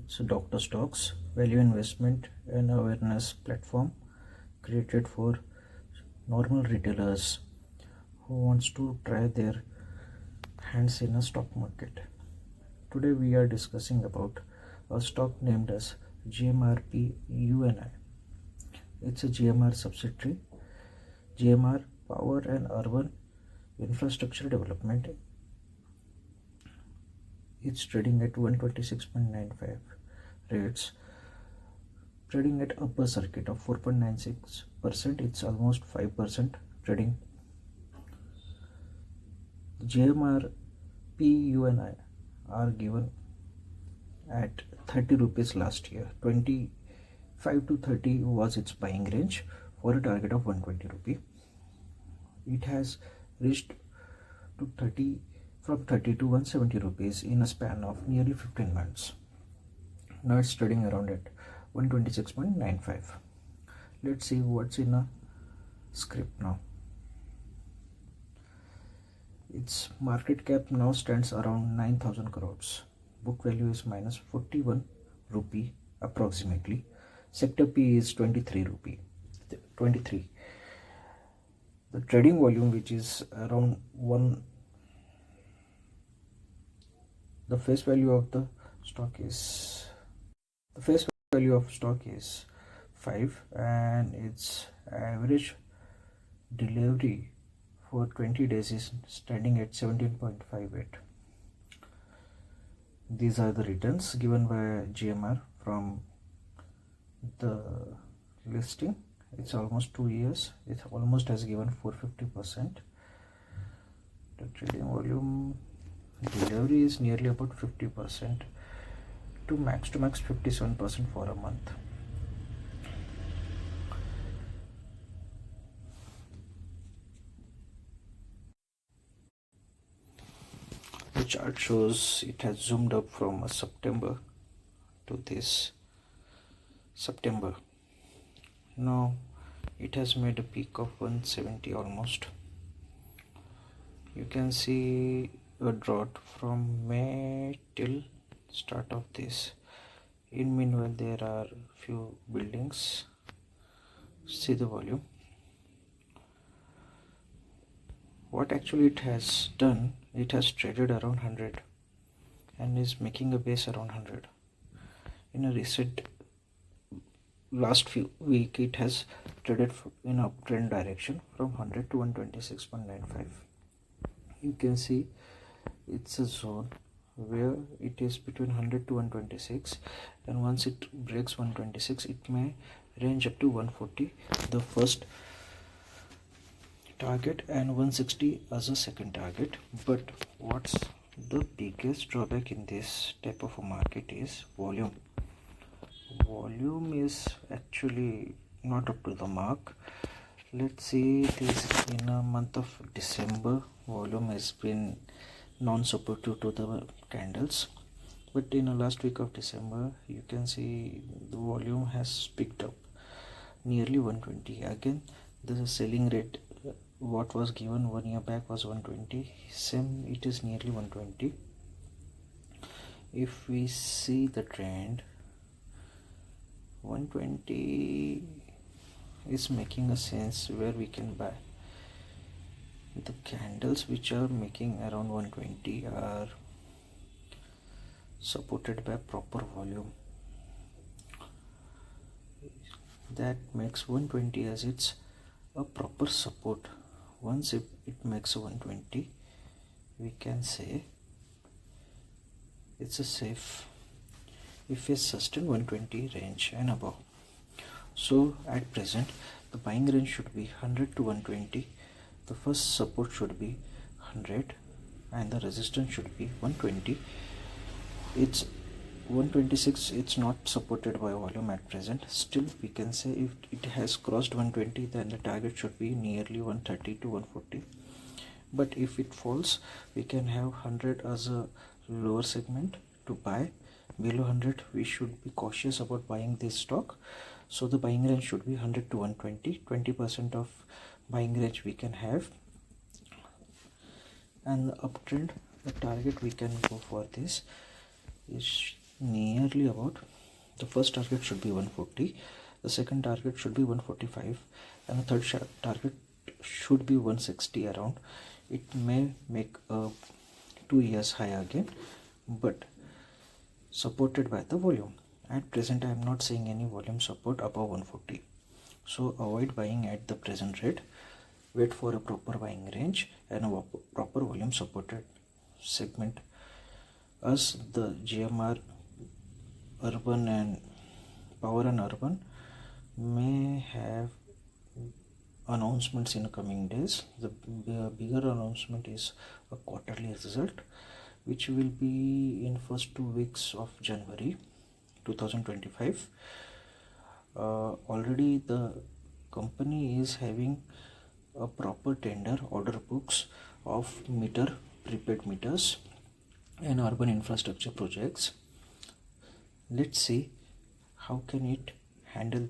It's a Dr. Stocks value investment and awareness platform created for normal retailers who wants to try their hands in a stock market. Today we are discussing about a stock named as Gmrp&ui. It's a GMR subsidiary. GMR Power and Urban Infrastructure Development. It's trading at 126.95 rates, trading at upper circuit of 4.96%. It's almost 5% trading. Gmrp&ui are given at 30 rupees last year. 25 to 30 was its buying range for a target of 120 rupee. It has reached to 30 from 30 to 170 rupees in a span of nearly 15 months. Now it's trading around at 126.95. Let's see what's in a script now. Its market cap now stands around 9,000 crores. Book value is minus 41 rupee approximately. Sector P is 23 rupee. 23. The trading volume, which is around 1. The face value of the stock is 5, and its average delivery for 20 days is standing at 17.58. These are the returns given by GMR from the listing. It's almost 2 years. It almost has given 450%. The trading volume delivery is nearly about 50% to max 57% for a month. The chart shows it has zoomed up from September to this September. Now it has made a peak of 170 almost. You can see a drought from May till start of this. In meanwhile, there are few buildings. See the volume. What actually it has done, it has traded around 100 and is making a base around 100. In a recent last few week, it has traded in uptrend direction from 100 to 126.95. You can see it's a zone where it is between 100 to 126, and once it breaks 126, it may range up to 140, the first target, and 160 as a second target. But what's the biggest drawback in this type of a market is volume. Volume is actually not up to the mark. Let's see this in a month of December. Volume has been non-supportive to the candles, but in the last week of December you can see the volume has picked up nearly 120. Again, the selling rate what was given 1 year back was 120. Same, it is nearly 120. If we see the trend, 120 is making a sense where we can buy. The candles which are making around 120 are supported by proper volume. That makes 120 as its a proper support. Once it makes 120, we can say it's a safe if it sustain 120 range and above. So at present the buying range should be 100 to 120. The first support should be 100 and the resistance should be 120. It's 126. It's not supported by volume at present. Still we can say if it has crossed 120, then the target should be nearly 130 to 140. But if it falls, we can have 100 as a lower segment to buy. Below 100 we should be cautious about buying this stock. So the buying range should be 100 to 120. 20% of buying range we can have, and the uptrend, the target we can go for this is nearly about, the first target should be 140, the second target should be 145, and the third target should be 160 around. It may make a 2 years high again, but supported by the volume. At present I am not seeing any volume support above 140, so avoid buying at the present rate. Wait for a proper buying range and a proper volume supported segment. As the GMR Urban and Power and Urban may have announcements in the coming days. The bigger announcement is a quarterly result, which will be in first 2 weeks of January 2025. Already the company is having a proper tender order books of prepaid meters and urban infrastructure projects. Let's see how can it handle the